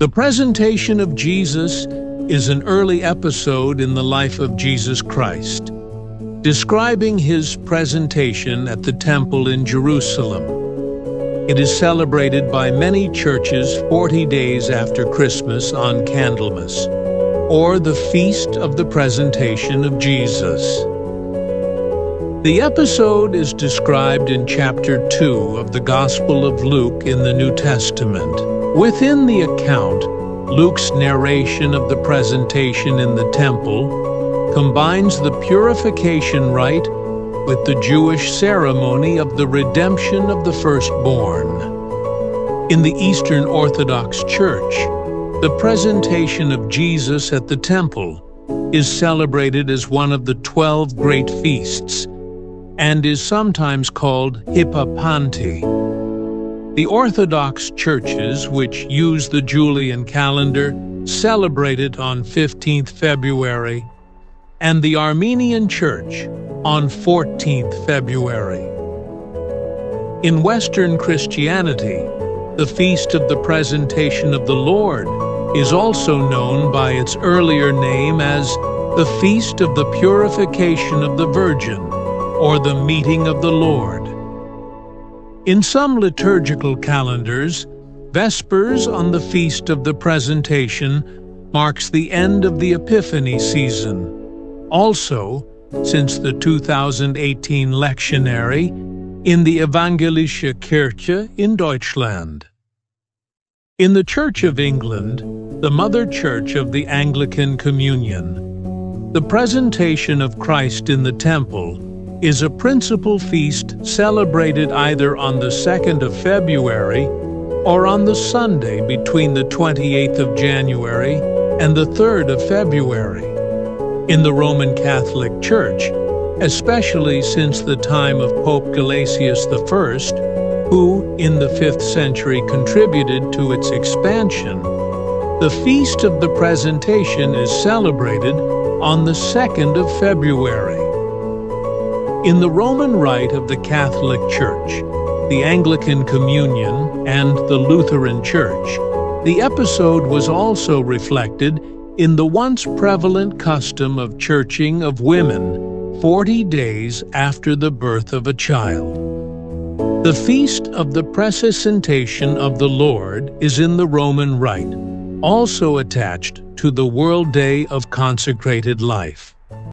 The presentation of Jesus is an early episode in the life of Jesus Christ, describing his presentation at the temple in Jerusalem. It is celebrated by many churches 40 days after Christmas on Candlemas, or the Feast of the Presentation of Jesus. The episode is described in chapter 2 of the Gospel of Luke in the New Testament. Within the account, Luke's narration of the presentation in the temple combines the purification rite with the Jewish ceremony of the redemption of the firstborn. In the Eastern Orthodox Church, the presentation of Jesus at the temple is celebrated as one of the 12 great feasts and is sometimes called Hippopanti. The Orthodox churches, which use the Julian calendar, celebrate it on 15th February, and the Armenian Church on 14th February. In Western Christianity, the Feast of the Presentation of the Lord is also known by its earlier name as the Feast of the Purification of the Virgin, or the Meeting of the Lord. In some liturgical calendars, Vespers on the Feast of the Presentation marks the end of the Epiphany season. Also, since the 2018 lectionary in the Evangelische Kirche in Deutschland. In the Church of England, the Mother Church of the Anglican Communion, the presentation of Christ in the temple is a principal feast celebrated either on the 2nd of February or on the Sunday between the 28th of January and the 3rd of February. In the Roman Catholic Church, especially since the time of Pope Gelasius I, who in the 5th century contributed to its expansion, the Feast of the Presentation is celebrated on the 2nd of February. In the Roman Rite of the Catholic Church, the Anglican Communion, and the Lutheran Church, the episode was also reflected in the once prevalent custom of churching of women 40 days after the birth of a child. The Feast of the Presentation of the Lord is in the Roman Rite, also attached to the World Day of Consecrated Life.